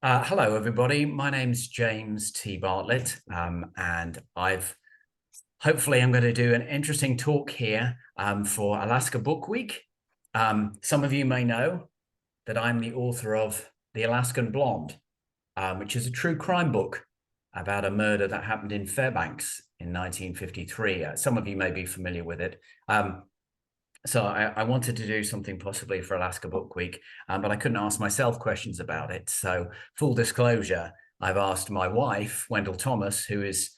Hello, everybody. My name's James T. Bartlett, and hopefully I'm going to do an interesting talk here for Alaska Book Week. Some of you may know that I'm the author of The Alaskan Blonde, which is a true crime book about a murder that happened in Fairbanks in 1953. Some of you may be familiar with it. So I wanted to do something possibly for Alaska Book Week, but I couldn't ask myself questions about it. So full disclosure, I've asked my wife, Wendall Thomas, who is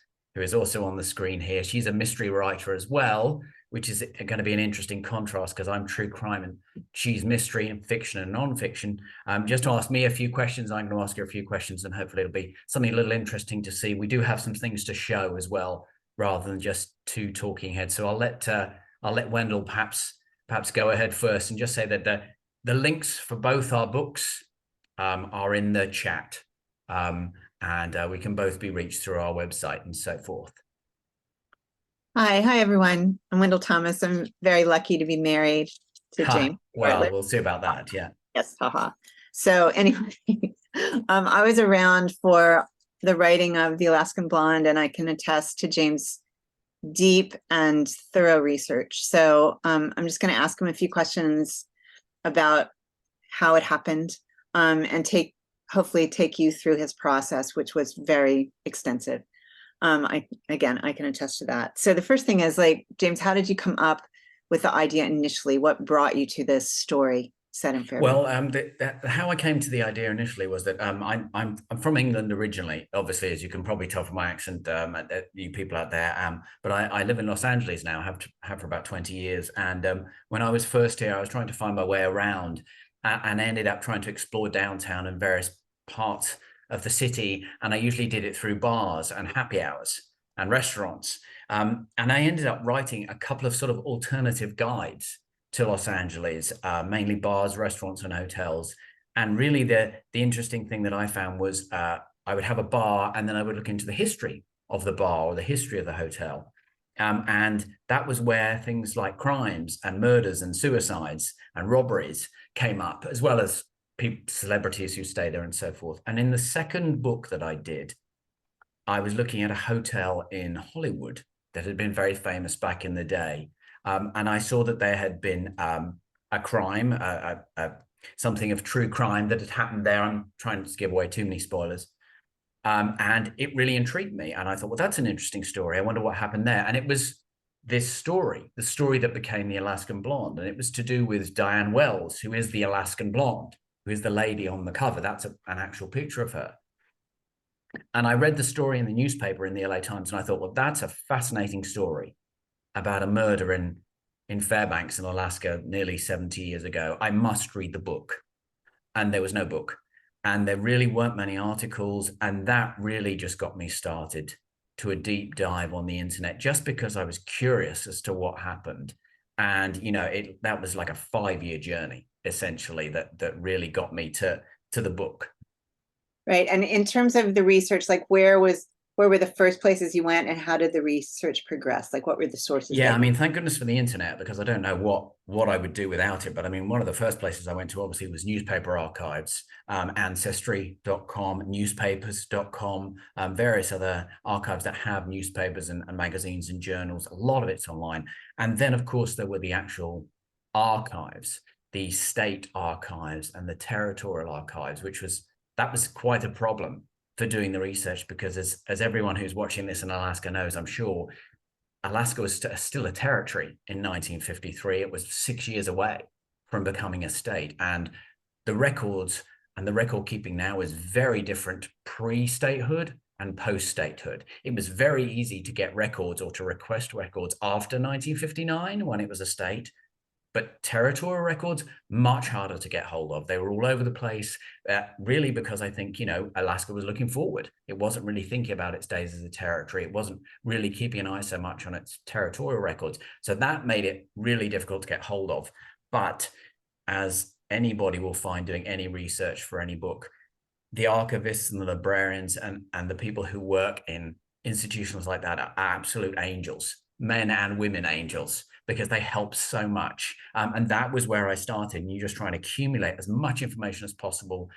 also on the screen here. She's a mystery writer as well, which is going to be an interesting contrast because I'm true crime and she's mystery and fiction and nonfiction. Just to ask me a few questions, I'm going to ask her a few questions, and hopefully it'll be something a little interesting to see. We do have some things to show as well, rather than just two talking heads. So I'll let Wendell perhaps go ahead first and just say that the links for both our books are in the chat, and we can both be reached through our website and so forth. Hi, everyone. I'm Wendell Thomas. I'm very lucky to be married to James. Well, Bartlett. we'll see about that. Yeah. Yes, haha. So anyway, I was around for the writing of The Alaskan Blonde, and I can attest to James' deep and thorough research. So I'm just going to ask him a few questions about how it happened, and hopefully take you through his process, which was very extensive. I can attest to that. So the first thing is, like, James, how did you come up with the idea initially? What brought you to this story set in Fairbanks? Well, how I came to the idea initially was that I'm from England originally, obviously, as you can probably tell from my accent, you people out there. But I live in Los Angeles now, have for about 20 years. And when I was first here, I was trying to find my way around, and ended up trying to explore downtown and various parts of the city. And I usually did it through bars and happy hours and restaurants. And I ended up writing a couple of sort of alternative guides to Los Angeles, mainly bars, restaurants, and hotels. And really the interesting thing that I found was I would have a bar, and then I would look into the history of the bar or the history of the hotel. And that was where things like crimes and murders and suicides and robberies came up, as well as celebrities who stay there and so forth. And in the second book that I did, I was looking at a hotel in Hollywood that had been very famous back in the day. And I saw that there had been a crime, something of true crime that had happened there. I'm trying to give away too many spoilers. And it really intrigued me. And I thought, well, that's an interesting story. I wonder what happened there. And it was this story, the story that became the Alaskan Blonde. And it was to do with Diane Wells, who is the Alaskan Blonde, who is the lady on the cover. That's an actual picture of her. And I read the story in the newspaper in the LA Times, and I thought, well, that's a fascinating story about a murder in Fairbanks in Alaska nearly 70 years ago. I must read the book. And there was no book. And there really weren't many articles. And that really just got me started to a deep dive on the internet, just because I was curious as to what happened. And, that was like a 5-year journey, essentially, that really got me to the book. Right. And in terms of the research, like, where were the first places you went, and how did the research progress? Like, what were the sources? Yeah, I mean, thank goodness for the internet, because I don't know what I would do without it. But I mean, one of the first places I went to obviously was newspaper archives, ancestry.com, newspapers.com, various other archives that have newspapers and magazines and journals. A lot of it's online. And then, of course, there were the actual archives, the state archives and the territorial archives, that was quite a problem for doing the research, because as everyone who's watching this in Alaska knows, I'm sure, Alaska was still a territory in 1953. It was 6 years away from becoming a state. And the records and the record keeping now is very different pre-statehood and post-statehood. It was very easy to get records or to request records after 1959 when it was a state. But territorial records, much harder to get hold of. They were all over the place, really, because I think, Alaska was looking forward. It wasn't really thinking about its days as a territory. It wasn't really keeping an eye so much on its territorial records. So that made it really difficult to get hold of. But as anybody will find doing any research for any book, the archivists and the librarians and the people who work in institutions like that are absolute angels, men and women angels, because they help so much. And that was where I started. And you just try and accumulate as much information as possible,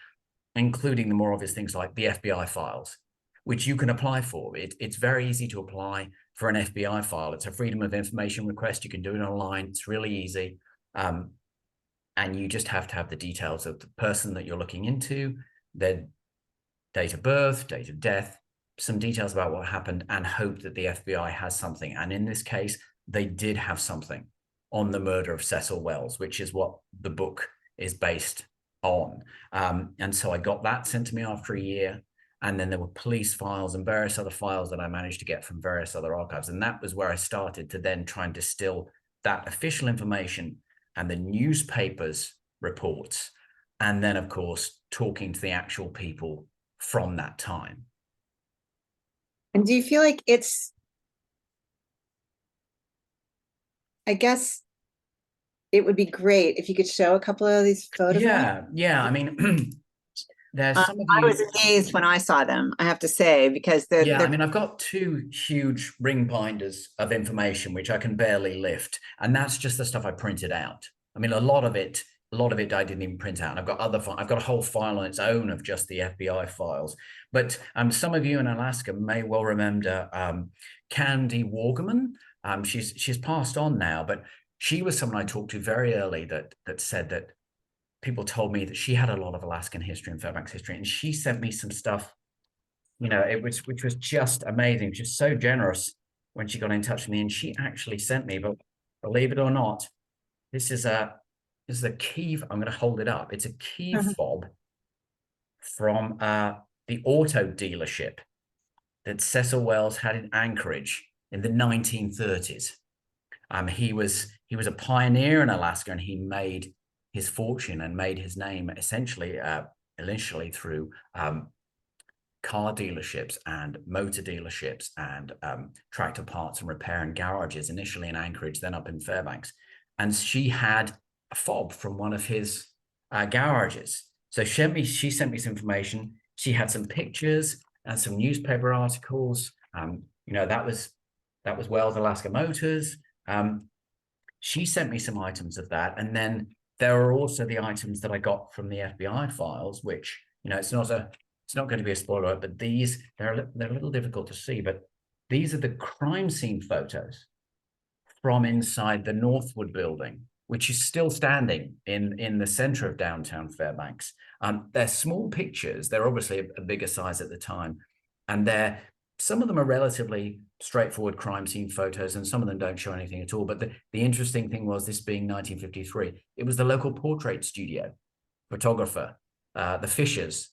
including the more obvious things like the FBI files, which you can apply for. It's very easy to apply for an FBI file. It's a Freedom of Information request. You can do it online. It's really easy. And you just have to have the details of the person that you're looking into, their date of birth, date of death, some details about what happened, and hope that the FBI has something. And in this case, they did have something on the murder of Cecil Wells, which is what the book is based on. And so I got that sent to me after a year. And then there were police files and various other files that I managed to get from various other archives. And that was where I started to then try and distill that official information and the newspapers' reports. And then, of course, talking to the actual people from that time. And do you feel like I guess it would be great if you could show a couple of these photographs? Yeah. I mean, there's some of I you. was amazed when I saw them, I have to say, because they're I mean, I've got 2 huge ring binders of information which I can barely lift, and that's just the stuff I printed out. I mean, a lot of it I didn't even print out. And I've got a whole file on its own of just the FBI files. But some of you in Alaska may well remember Candy Wargaman. She's passed on now, but she was someone I talked to very early that said that people told me that she had a lot of Alaskan history and Fairbanks history, and she sent me some stuff, which was just amazing, just so generous when she got in touch with me. And she actually sent me, but believe it or not, this is a key. I'm going to hold it up. It's a key fob from the auto dealership that Cecil Wells had in Anchorage in the 1930s. He was a pioneer in Alaska, and he made his fortune and made his name essentially initially through car dealerships and motor dealerships and tractor parts and repair and garages, initially in Anchorage, then up in Fairbanks. And she had a fob from one of his garages. So she sent me some information. She had some pictures and some newspaper articles. That was Wells Alaska Motors. She sent me some items of that. And then there are also the items that I got from the FBI files, which, it's not going to be a spoiler, but they're a little difficult to see, but these are the crime scene photos from inside the Northwood building, which is still standing in the center of downtown Fairbanks. They're small pictures. They're obviously a bigger size at the time. And some of them are relatively straightforward crime scene photos, and some of them don't show anything at all. But the interesting thing was, this being 1953, it was the local portrait studio photographer, the Fishers,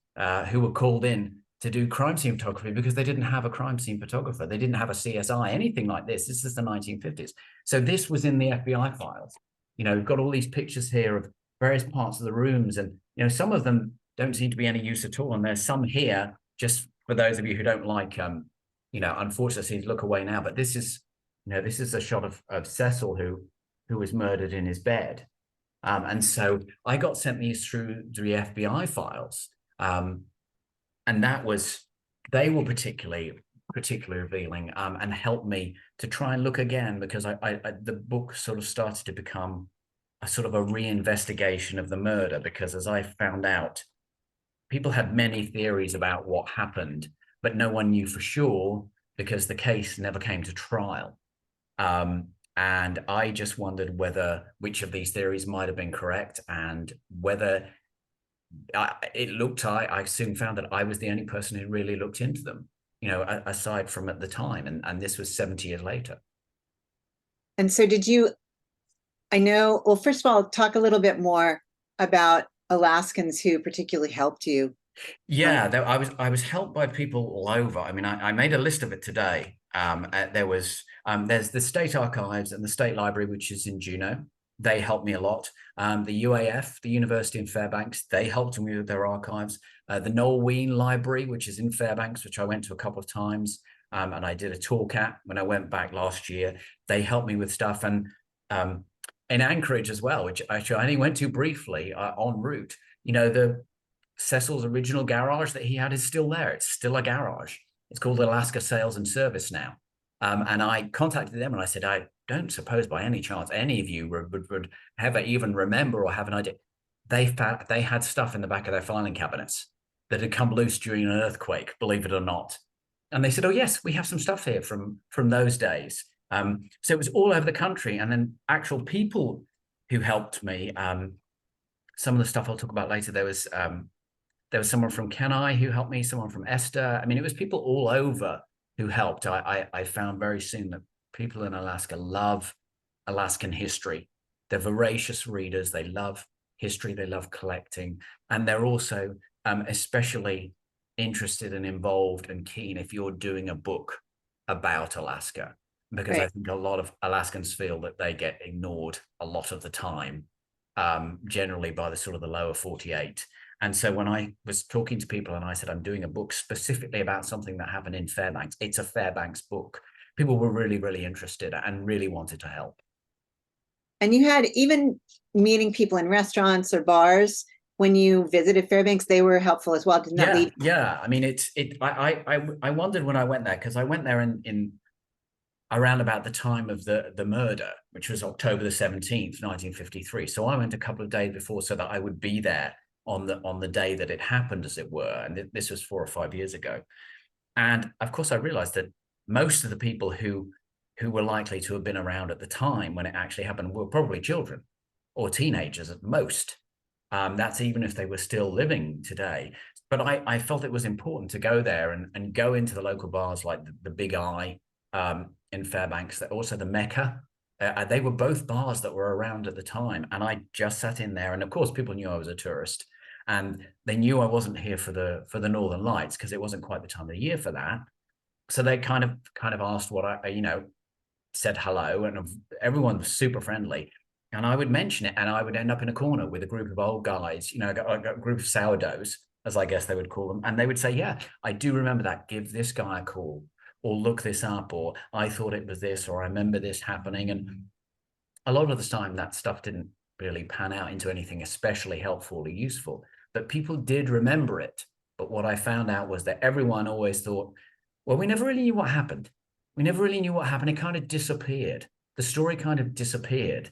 who were called in to do crime scene photography because they didn't have a crime scene photographer. They didn't have a CSI, anything like this. This is the 1950s. So this was in the FBI files. We've got all these pictures here of various parts of the rooms, and some of them don't seem to be any use at all. And there's some here, just for those of you who don't like, unfortunately, look away now. But this is a shot of Cecil who was murdered in his bed. And so I got sent these through the FBI files. And they were particularly revealing, and helped me to try and look again, because the book sort of started to become a sort of a reinvestigation of the murder, because as I found out, people had many theories about what happened, but no one knew for sure because the case never came to trial. And I just wondered which of these theories might have been correct, and whether I soon found that I was the only person who really looked into them, aside from at the time. And this was 70 years later. And so well, first of all, talk a little bit more about Alaskans who particularly helped you. Yeah, I was helped by people all over. I mean, I made a list of it today. There's the State Archives and the State Library, which is in Juneau. They helped me a lot. The UAF, the University in Fairbanks, they helped me with their archives. The Noel Ween Library, which is in Fairbanks, which I went to a couple of times, and I did a talk at when I went back last year. They helped me with stuff. And in Anchorage as well, which actually I only went to briefly en route. The Cecil's original garage that he had is still there. It's still a garage. It's called Alaska Sales and Service now. And I contacted them and I said, I don't suppose by any chance any of you would ever even remember or have an idea. They had stuff in the back of their filing cabinets that had come loose during an earthquake, believe it or not. And they said, "Oh yes, we have some stuff here from those days." So it was all over the country, and then actual people who helped me. Some of the stuff I'll talk about later. There was someone from Kenai who helped me, someone from Esther. I mean, it was people all over who helped. I found very soon that people in Alaska love Alaskan history. They're voracious readers. They love history. They love collecting. And they're also especially interested and involved and keen if you're doing a book about Alaska, because I think a lot of Alaskans feel that they get ignored a lot of the time, generally by the sort of the lower 48. And so when I was talking to people and I said, I'm doing a book specifically about something that happened in Fairbanks, it's a Fairbanks book, people were really, really interested and really wanted to help. And you had even meeting people in restaurants or bars when you visited Fairbanks, they were helpful as well. Did not leave. Yeah. I mean, I wondered when I went there, because I went there in around about the time of the murder, which was October the 17th, 1953. So I went a couple of days before so that I would be there on the day that it happened, as it were. And this was 4 or 5 years ago. And of course, I realized that most of the people who were likely to have been around at the time when it actually happened were probably children or teenagers at most. That's even if they were still living today. But I felt it was important to go there and go into the local bars like the Big Eye in Fairbanks, also the Mecca. They were both bars that were around at the time. And I just sat in there. And of course, people knew I was a tourist. And they knew I wasn't here for the Northern Lights, because it wasn't quite the time of the year for that. So they kind of asked what I said hello, and everyone was super friendly. And I would mention it, and I would end up in a corner with a group of old guys, a group of sourdoughs, as I guess they would call them. And they would say, yeah, I do remember that. Give this guy a call, or look this up, or I thought it was this, or I remember this happening. And a lot of the time that stuff didn't really pan out into anything especially helpful or useful, but people did remember it. But what I found out was that everyone always thought, well, we never really knew what happened. We never really knew what happened. It kind of disappeared. The story kind of disappeared.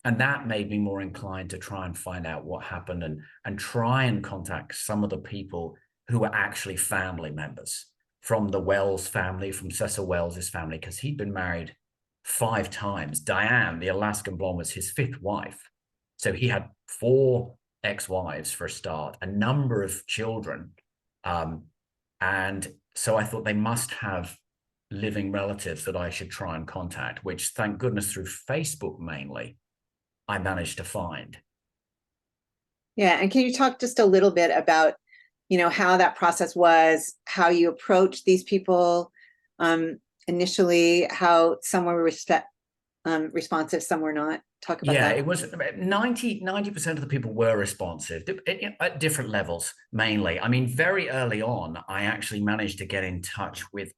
And that made me more inclined to try and find out what happened and try and contact some of the people who were actually family members from the Wells family, from Cecil Wells's family, because he'd been married 5 times. Diane, the Alaskan Blonde, was his 5th wife. So he had 4 ex-wives for a start, a number of children. And so I thought they must have living relatives that I should try and contact, which, thank goodness, through Facebook mainly, I managed to find. Yeah. And can you talk just a little bit about, how that process was, how you approached these people initially, how some were responsive, some were not? Talk about that. It was 90% of the people were responsive at different levels, mainly. I mean, very early on, I actually managed to get in touch with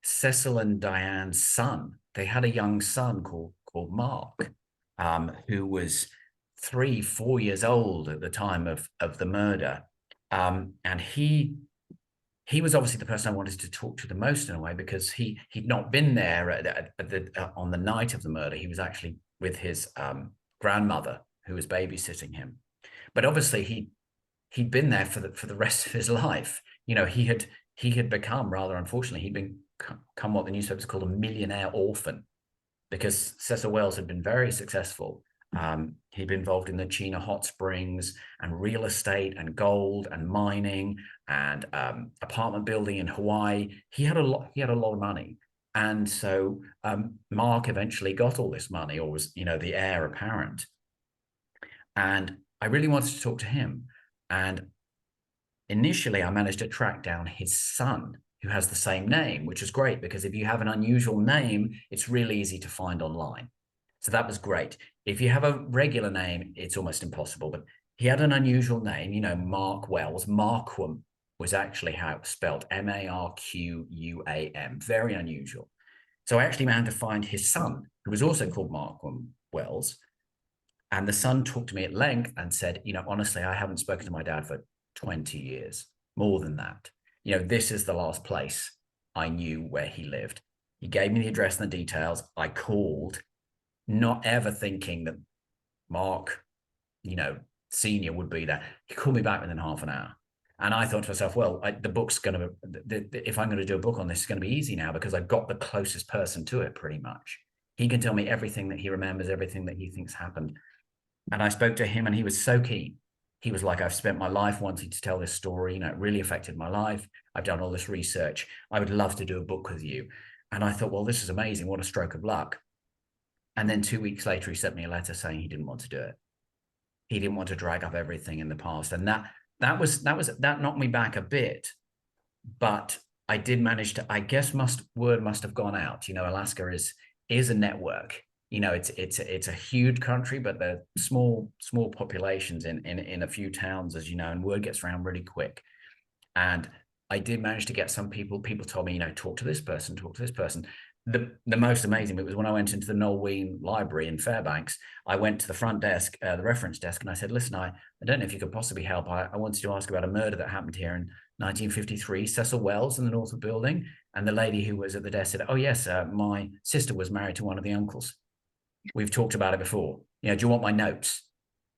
Cecil and Diane's son. They had a young son called Mark, who was 3-4 years old at the time of the murder. And he was obviously the person I wanted to talk to the most in a way, because he'd not been there on the night of the murder. He was actually with his grandmother, who was babysitting him. But obviously he'd been there for the rest of his life. He had become, rather unfortunately, he'd become what the newspapers called a millionaire orphan, because Cecil Wells had been very successful. He'd been involved in the Chena hot springs and real estate and gold and mining and apartment building in Hawaii. He had a lot of money. And so Mark eventually got all this money, or was, the heir apparent. And I really wanted to talk to him. And initially I managed to track down his son, who has the same name, which is great, because if you have an unusual name, it's really easy to find online. So that was great. If you have a regular name, it's almost impossible. But he had an unusual name, Mark Wells. Marquam was actually how it was spelled, Marquam, very unusual. So I actually managed to find his son, who was also called Marquam Wells. And the son talked to me at length and said, honestly, I haven't spoken to my dad for 20 years, more than that. This is the last place I knew where he lived. He gave me the address and the details. I called, not ever thinking that Mark, Senior would be there. He called me back within half an hour. And I thought to myself, well, the book's going to, if I'm going to do a book on this, it's going to be easy now because I've got the closest person to it pretty much. He can tell me everything that he remembers, everything that he thinks happened. And I spoke to him and he was so keen. He was like, I've spent my life wanting to tell this story. You know, it really affected my life. I've done all this research. I would love to do a book with you. And I thought, well, this is amazing. What a stroke of luck. And then 2 weeks later, he sent me a letter saying he didn't want to do it. He didn't want to drag up everything in the past. And that knocked me back a bit. But I did manage to, I guess word must have gone out. You know, Alaska is a network. You know, it's a huge country, but they're small populations in a few towns, as you know, and word gets around really quick. And I did manage to get some people told me, you know, talk to this person. The most amazing bit was when I went into the Noel Ween Library in Fairbanks. I went to the front desk, the reference desk, and I said, listen, I don't know if you could possibly help. I wanted to ask about a murder that happened here in 1953, Cecil Wells in the North of Building. And the lady who was at the desk said, oh, yes, my sister was married to one of the uncles. We've talked about it before. You know, do you want my notes?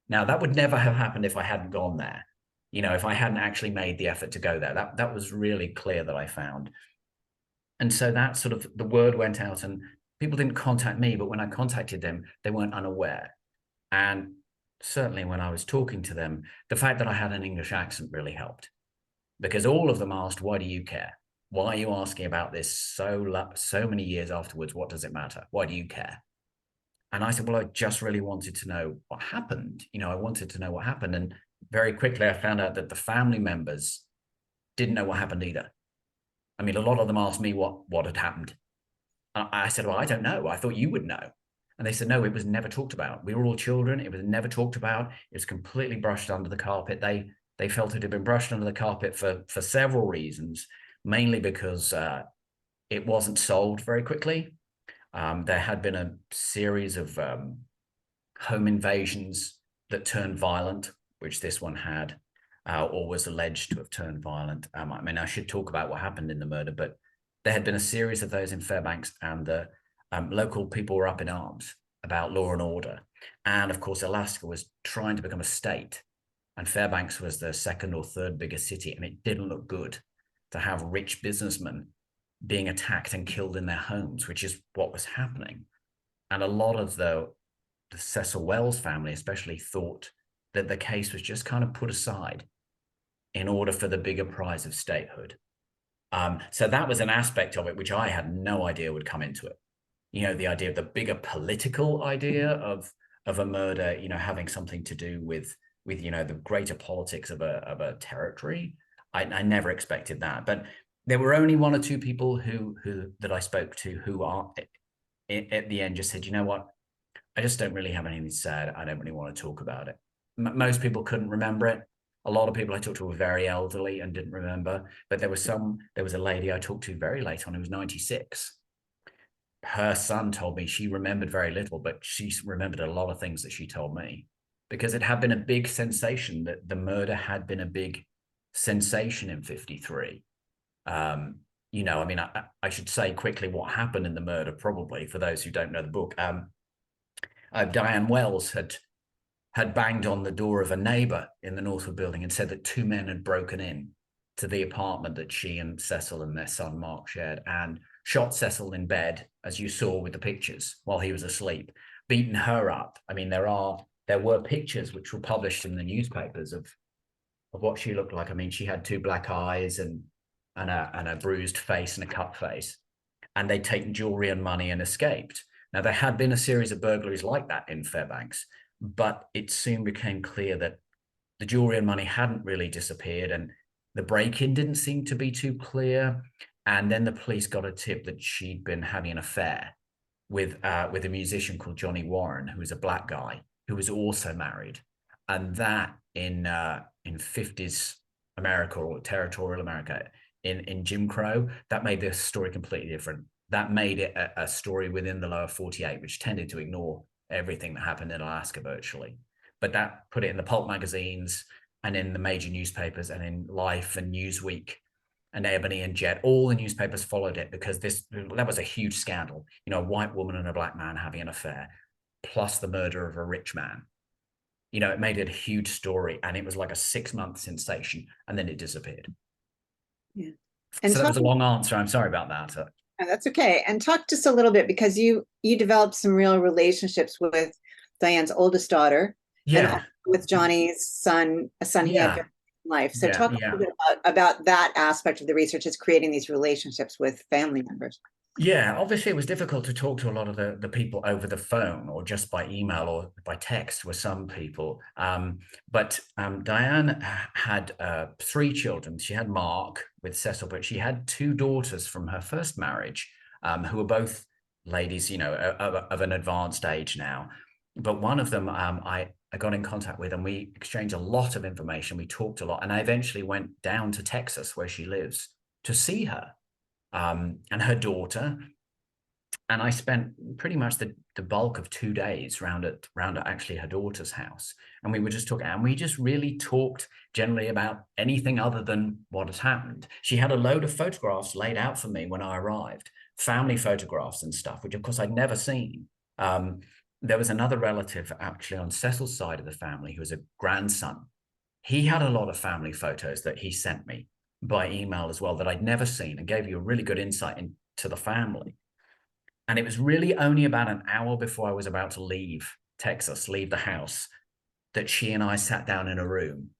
Now, that would never have happened if I hadn't gone there. You know, if I hadn't actually made the effort to go there. That was really clear that I found. And so that sort of, the word went out and people didn't contact me, but when I contacted them, they weren't unaware. And certainly when I was talking to them, the fact that I had an English accent really helped, because all of them asked, why do you care? Why are you asking about this so many years afterwards? What does it matter? Why do you care? And I said, well, I just really wanted to know what happened. You know, I wanted to know what happened. And very quickly, I found out that the family members didn't know what happened either. I mean, a lot of them asked me what had happened. I said, well, I don't know. I thought you would know. And they said, no, it was never talked about. We were all children. It was never talked about. It was completely brushed under the carpet. They felt it had been brushed under the carpet for several reasons, mainly because it wasn't solved very quickly. There had been a series of home invasions that turned violent, which this one had, or was alleged to have turned violent. I mean, I should talk about what happened in the murder, but there had been a series of those in Fairbanks, and the local people were up in arms about law and order. And of course, Alaska was trying to become a state, and Fairbanks was the second or third biggest city, and it didn't look good to have rich businessmen being attacked and killed in their homes, which is what was happening. And a lot of the Cecil Wells family especially thought that the case was just kind of put aside in order for the bigger prize of statehood. So that was an aspect of it which I had no idea would come into it. You know, the idea of the bigger political idea of a murder, you know, having something to do with you know, the greater politics of a territory. I never expected that. But there were only one or two people who that I spoke to who are at the end just said, you know what, I just don't really have anything to say. I don't really want to talk about it. Most people couldn't remember it. A lot of people I talked to were very elderly and didn't remember. But there was a lady I talked to very late on who was 96. Her son told me she remembered very little, but she remembered a lot of things that she told me, because it had been a big sensation. That the murder had been a big sensation in 53. You know, I mean, I should say quickly what happened in the murder, probably, for those who don't know the book. Diane Wells had banged on the door of a neighbor in the Northwood building and said that two men had broken in to the apartment that she and Cecil and their son Mark shared, and shot Cecil in bed, as you saw with the pictures, while he was asleep, beaten her up. I mean, there were pictures which were published in the newspapers of what she looked like. I mean, she had two black eyes and a bruised face and a cut face, and they'd taken jewelry and money and escaped. Now, there had been a series of burglaries like that in Fairbanks, but it soon became clear that the jewelry and money hadn't really disappeared, and the break-in didn't seem to be too clear. And then the police got a tip that she'd been having an affair with a musician called Johnny Warren, who was a black guy who was also married. And that in 50s America, or territorial America, in Jim Crow, that made this story completely different. That made it a story within the lower 48, which tended to ignore everything that happened in Alaska virtually. But that put it in the pulp magazines and in the major newspapers and in Life and Newsweek and Ebony and Jet. All the newspapers followed it because that was a huge scandal. You know, a white woman and a black man having an affair, plus the murder of a rich man. You know, it made it a huge story, and it was like a 6-month sensation, and then it disappeared. Yeah. So And that was a talk, long answer. I'm sorry about that. that's okay. And talk just a little bit, because you developed some real relationships with Diane's oldest daughter, and also Yeah, with Johnny's son, a son he had yeah, very in life. So yeah, talk a yeah. little bit about that aspect of the research, is creating these relationships with family members. Yeah, obviously it was difficult to talk to a lot of the people over the phone or just by email or by text with some people. But Diane had 3 children. She had Mark with Cecil, but she had 2 daughters from her first marriage, who were both ladies, you know, of an advanced age now. But one of them I got in contact with, and we exchanged a lot of information. We talked a lot, and I eventually went down to Texas, where she lives, to see her and her daughter. And I spent pretty much the bulk of 2 days round at actually her daughter's house. And we were just talking, and we just really talked generally about anything other than what had happened. She had a load of photographs laid out for me when I arrived, family photographs and stuff, which of course I'd never seen. There was another relative actually on Cecil's side of the family who was a grandson. He had a lot of family photos that he sent me by email as well that I'd never seen, and gave you a really good insight into the family. And it was really only about an hour before I was about to leave Texas, leave the house, that she and I sat down in a room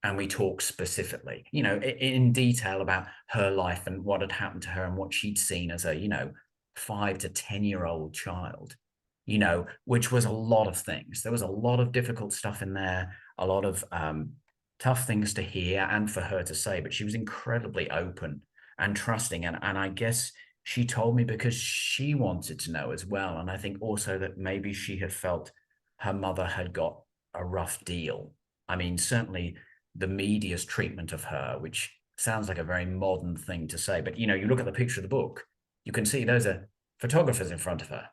and we talked specifically, you know, in detail about her life and what had happened to her and what she'd seen as a, you know, 5 to 10-year-old child, you know, which was a lot of things. There was a lot of difficult stuff in there, a lot of tough things to hear and for her to say, but she was incredibly open and trusting. And I guess she told me because she wanted to know as well. And I think also that maybe she had felt her mother had got a rough deal. I mean, certainly the media's treatment of her, which sounds like a very modern thing to say, but you know, you look at the picture of the book, you can see those are photographers in front of her.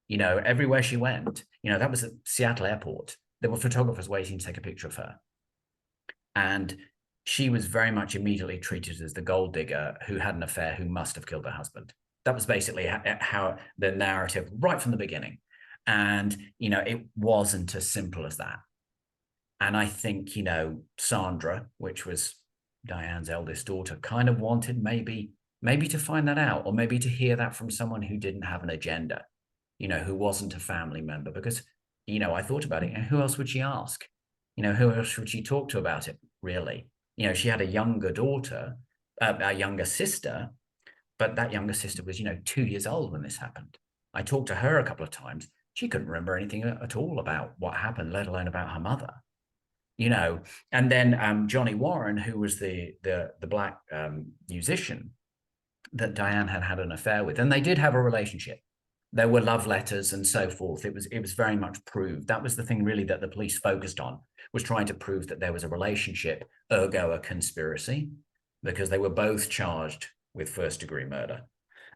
You know, everywhere she went, you know, that was at Seattle airport. There were photographers waiting to take a picture of her. And she was very much immediately treated as the gold digger who had an affair, who must have killed her husband. That was basically how the narrative right from the beginning. And, you know, it wasn't as simple as that. And I think, you know, Sandra, which was Diane's eldest daughter, kind of wanted maybe to find that out, or maybe to hear that from someone who didn't have an agenda, you know, who wasn't a family member. Because, you know, I thought about it, and who else would she ask? You know, who else would she talk to about it, really? You know, she had a younger daughter, a younger sister, but that younger sister was, you know, 2 years old when this happened. I talked to her a couple of times. She couldn't remember anything at all about what happened, let alone about her mother. You know, and then Johnny Warren, who was the black musician that Diane had had an affair with, and they did have a relationship. There were love letters and so forth. It was very much proved. That was the thing really that the police focused on, was trying to prove that there was a relationship, ergo a conspiracy, because they were both charged with first-degree murder.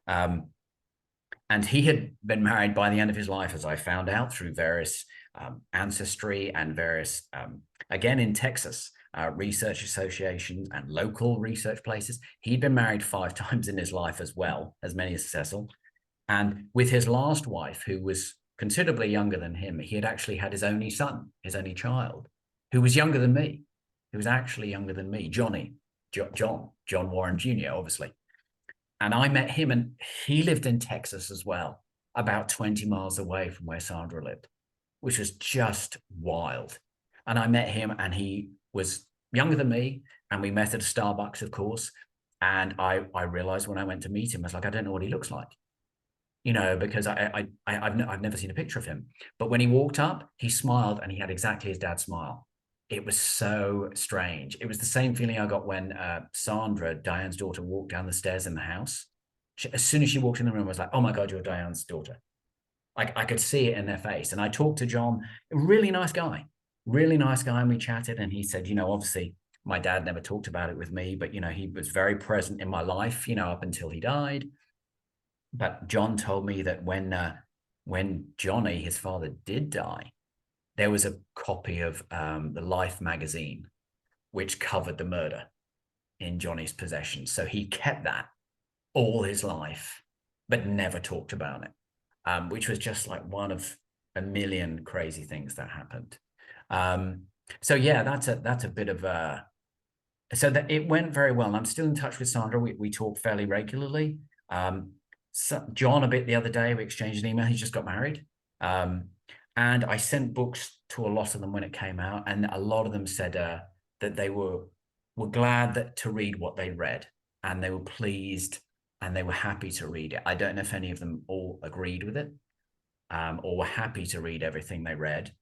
And he had been married by the end of his life, as I found out through various ancestry and various, again in Texas, research associations and local research places. He'd been married 5 times in his life as well, as many as Cecil. And with his last wife, who was considerably younger than him, he had actually had his only son, his only child, who was younger than me, who was actually younger than me, John Warren Jr., obviously. And I met him, and he lived in Texas as well, about 20 miles away from where Sandra lived, which was just wild. And I met him, and he was younger than me, and we met at a Starbucks, of course. And I realized when I went to meet him, I was like, I don't know what he looks like, you know, because I've never seen a picture of him. But when he walked up, he smiled, and he had exactly his dad's smile. It was so strange. It was the same feeling I got when Sandra, Diane's daughter, walked down the stairs in the house. As soon as she walked in the room, I was like, oh my God, you're Diane's daughter. I could see it in their face. And I talked to John, a really nice guy, and we chatted. And he said, you know, obviously my dad never talked about it with me, but, you know, he was very present in my life, you know, up until he died. But John told me that when Johnny, his father, did die, there was a copy of the Life magazine, which covered the murder in Johnny's possession. So he kept that all his life, but never talked about it, which was just like one of a million crazy things that happened. So yeah, that's a bit of a, so that it went very well. And I'm still in touch with Sandra. We talk fairly regularly. So John a bit the other day, we exchanged an email. He's just got married. And I sent books to a lot of them when it came out, and a lot of them said that they were glad to read what they read, and they were pleased and they were happy to read it. I don't know if any of them all agreed with it, or were happy to read everything they read,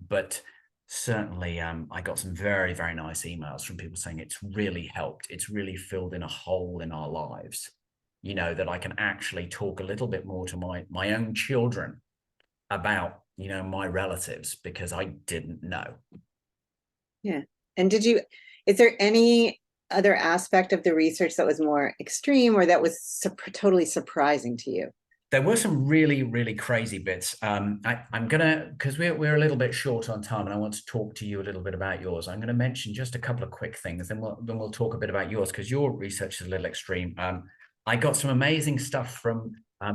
but certainly I got some very, very nice emails from people saying it's really helped. It's really filled in a hole in our lives, that I can actually talk a little bit more to my own children about, my relatives, because I didn't know. Yeah. And is there any other aspect of the research that was more extreme or that was totally surprising to you? There were some really, really crazy bits. I'm gonna, because we're a little bit short on time, and I want to talk to you a little bit about yours. I'm going to mention just a couple of quick things, then we'll talk a bit about yours, because your research is a little extreme. I got some amazing stuff from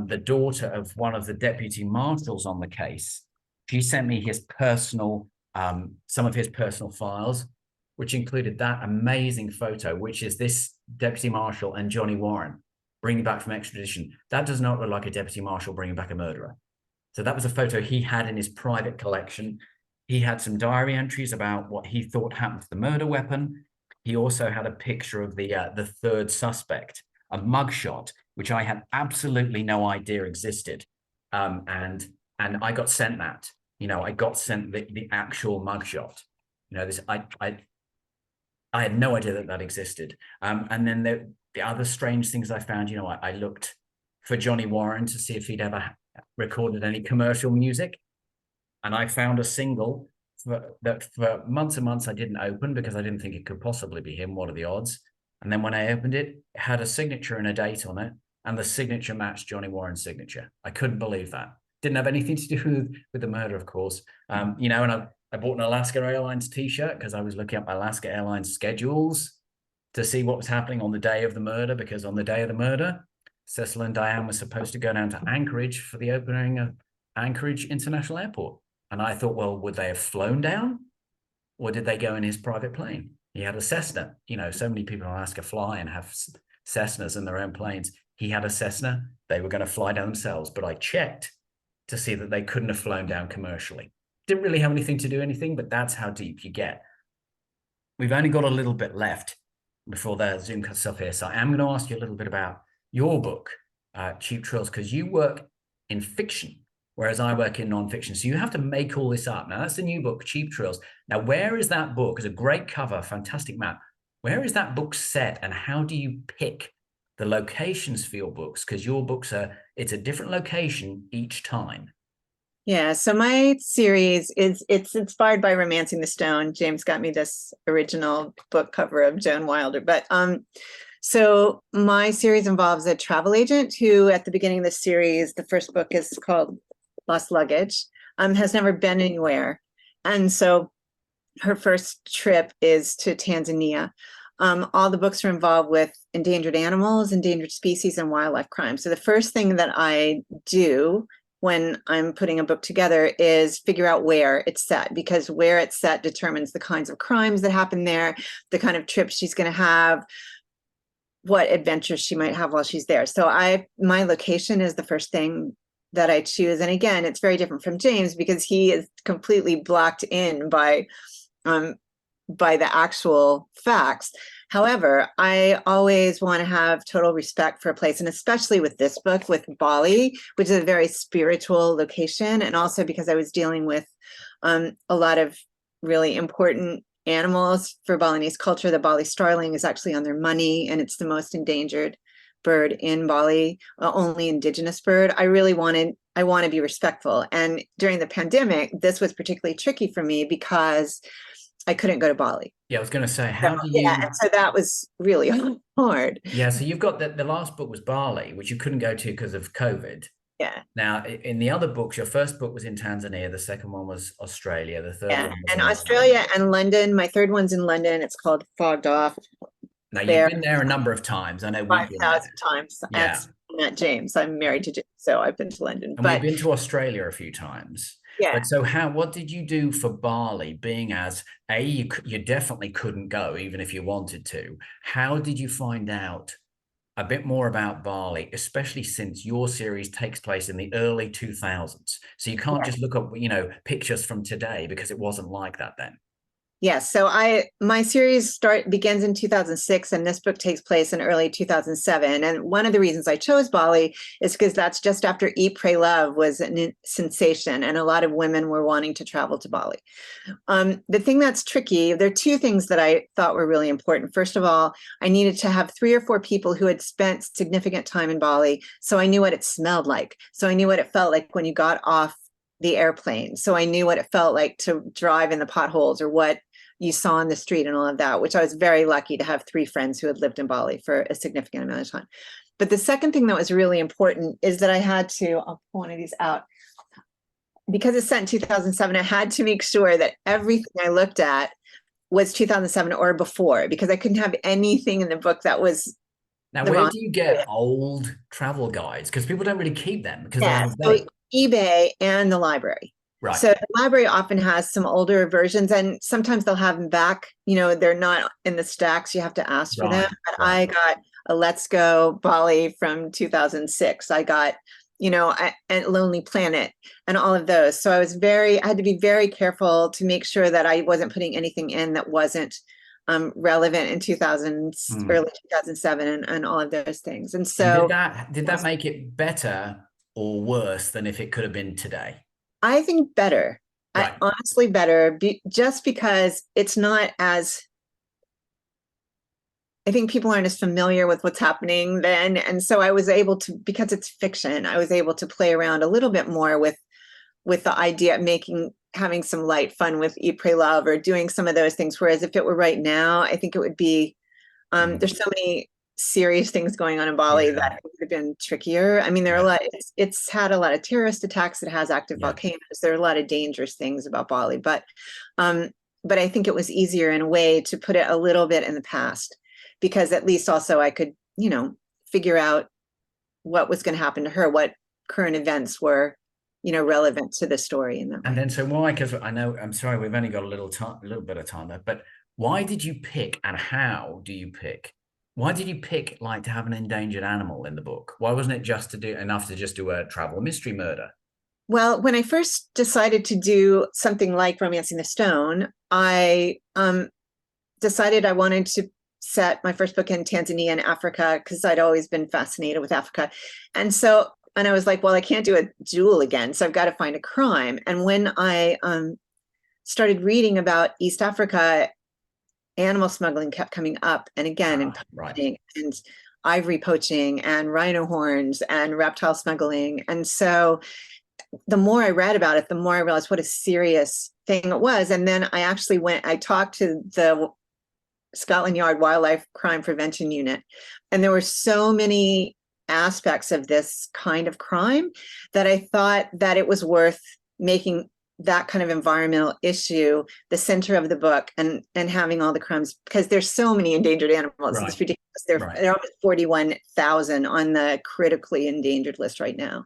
the daughter of one of the deputy marshals on the case. She sent me his personal, some of his personal files, which included that amazing photo, which is this deputy marshal and Johnny Warren bringing back from extradition. That does not look like a deputy marshal bringing back a murderer. So that was a photo he had in his private collection. He had some diary entries about what he thought happened to the murder weapon. He also had a picture of the third suspect, a mugshot, which I had absolutely no idea existed. And I got sent that. I got sent the actual mugshot. I had no idea that existed. And then the other strange things I found, I looked for Johnny Warren to see if he'd ever recorded any commercial music. And I found a single that for months and months I didn't open because I didn't think it could possibly be him. What are the odds? And then when I opened it, it had a signature and a date on it. And the signature matched Johnny Warren's signature. I couldn't believe that. Didn't have anything to do with the murder, of course. And I bought an Alaska Airlines t-shirt because I was looking up Alaska Airlines schedules to see what was happening on the day of the murder, because on the day of the murder, Cecil and Diane were supposed to go down to Anchorage for the opening of Anchorage International Airport. And I thought, well, would they have flown down or did they go in his private plane? He had a Cessna. So many people in Alaska fly and have Cessnas in their own planes. He had a Cessna. They were going to fly down themselves, but I checked to see that they couldn't have flown down commercially. Didn't really have anything to do anything, but that's how deep you get. We've only got a little bit left before the Zoom cuts off here. So I am going to ask you a little bit about your book, Cheap Trills, because you work in fiction, whereas I work in nonfiction. So you have to make all this up. Now, that's the new book, Cheap Trills. Now, where is that book? It's a great cover, fantastic map. Where is that book set, and how do you pick the locations for your books? Because your books it's a different location each time. Yeah, so my series it's inspired by Romancing the Stone. James got me this original book cover of Joan Wilder. But so my series involves a travel agent who, at the beginning of the series, the first book is called Lost Luggage, has never been anywhere. And so her first trip is to Tanzania. All the books are involved with endangered animals, endangered species, and wildlife crime. So the first thing that I do when I'm putting a book together is figure out where it's set, because where it's set determines the kinds of crimes that happen there, the kind of trips she's going to have, what adventures she might have while she's there. So my location is the first thing that I choose. And again, it's very different from James because he is completely blocked in by the actual facts. However, I always want to have total respect for a place, and especially with this book, with Bali, which is a very spiritual location, and also because I was dealing with a lot of really important animals for Balinese culture. The Bali starling is actually on their money, and it's the most endangered bird in Bali, only indigenous bird. I want to be respectful. And during the pandemic, this was particularly tricky for me because I couldn't go to Bali. Yeah, I was going to say, how do you? Yeah, and so that was really hard. Yeah, so you've got the last book was Bali, which you couldn't go to because of COVID. Yeah. Now, in the other books, your first book was in Tanzania, the second one was Australia, the third one was and Australia and London. My third one's in London. It's called Fogged Off. Now, you've been there a number of times. I know we've 5,000 times. Yeah. Not James. I'm married to James, so I've been to London. And we've been to Australia a few times. Yeah. But so what did you do for Bali, being as you definitely couldn't go even if you wanted to? How did you find out a bit more about Bali, especially since your series takes place in the early 2000s? So you can't just look up, pictures from today, because it wasn't like that then. Yes. So my series begins in 2006, and this book takes place in early 2007. And one of the reasons I chose Bali is because that's just after Eat, Pray, Love was a sensation, and a lot of women were wanting to travel to Bali. The thing that's tricky, there are two things that I thought were really important. First of all, I needed to have 3 or 4 people who had spent significant time in Bali, so I knew what it smelled like. So I knew what it felt like when you got off the airplane. So I knew what it felt like to drive in the potholes, or what you saw on the street and all of that, which I was very lucky to have 3 friends who had lived in Bali for a significant amount of time. But the second thing that was really important is that I had to, I'll pull one of these out. Because it's set in 2007, I had to make sure that everything I looked at was 2007 or before, because I couldn't have anything in the book that was Now, the where wrong. do you get old travel guides? Because people don't really keep them because they're Yeah, out of so date. eBay and the library. Right. So the library often has some older versions, and sometimes they'll have them back. They're not in the stacks. You have to ask for them. Right. But Right. I got a Let's Go Bali from 2006. I got, and Lonely Planet and all of those. So I had to be very careful to make sure that I wasn't putting anything in that wasn't relevant in 2000, early 2007, and all of those things. And And so did that make it better or worse than if it could have been today? I think better. Right. Honestly better, just because it's not as, I think people aren't as familiar with what's happening then. And so I was able to, because it's fiction, I was able to play around a little bit more with the idea of having some light fun with Eat, Pray, Love, or doing some of those things. Whereas if it were right now, I think it would be, there's so many serious things going on in Bali that it would have been trickier. I mean, there are a lot, it's had a lot of terrorist attacks. It has active volcanoes. There are a lot of dangerous things about Bali, but I think it was easier in a way to put it a little bit in the past, because at least also I could, figure out what was going to happen to her, what current events were, relevant to the story in that way. And then, so why? Because I know, I'm sorry, we've only got a little bit of time there, but why did you pick, and how do you pick? Why did you pick, like, to have an endangered animal in the book? Why wasn't it just to just do a travel mystery murder? Well, when I first decided to do something like Romancing the Stone, I decided I wanted to set my first book in Tanzania and Africa, because I'd always been fascinated with Africa. And I was like, well, I can't do a jewel again, so I've got to find a crime. And when I started reading about East Africa, animal smuggling kept coming up, and again, and poaching, and ivory poaching, and rhino horns, and reptile smuggling. And so the more I read about it, the more I realized what a serious thing it was. And then I talked to the Scotland Yard Wildlife Crime Prevention Unit, and there were so many aspects of this kind of crime that I thought that it was worth making that kind of environmental issue the center of the book, and having all the crimes, because there's so many endangered animals. It's ridiculous. There are almost 41,000 on the critically endangered list right now.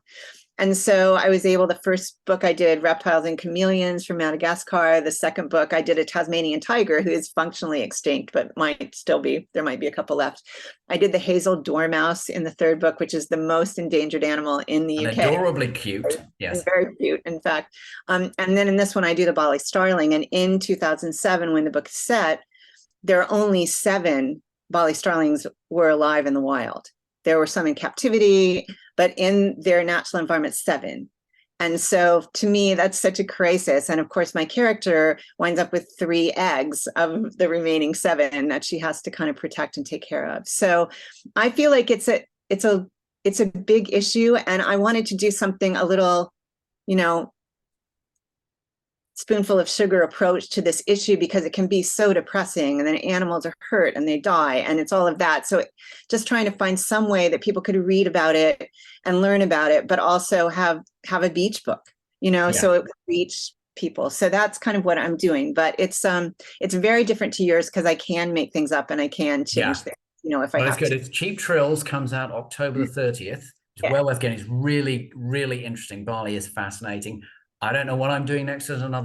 And so I was able, the first book I did, Reptiles and Chameleons from Madagascar. The second book, I did a Tasmanian tiger who is functionally extinct, but there might be a couple left. I did the hazel dormouse in the third book, which is the most endangered animal in the UK. Adorably cute. Yes. Very cute, in fact. And then in this one, I do the Bali starling. And in 2007, when the book is set, there are only 7 Bali starlings were alive in the wild. There were some in captivity, but in their natural environment, 7. And so to me, that's such a crisis. And of course, my character winds up with 3 eggs of the remaining 7 that she has to kind of protect and take care of. So I feel like it's a big issue. And I wanted to do something a little, spoonful of sugar approach to this issue, because it can be so depressing, and then animals are hurt and they die, and it's all of that. So just trying to find some way that people could read about it and learn about it, but also have a beach book, so it would reach people. So that's kind of what I'm doing. But it's very different to yours, because I can make things up and I can change things, if I have good. to. It's Cheap Trills, comes out October the 30th. It's well worth getting. It's really, really interesting. Bali is fascinating. I don't know what I'm doing next as another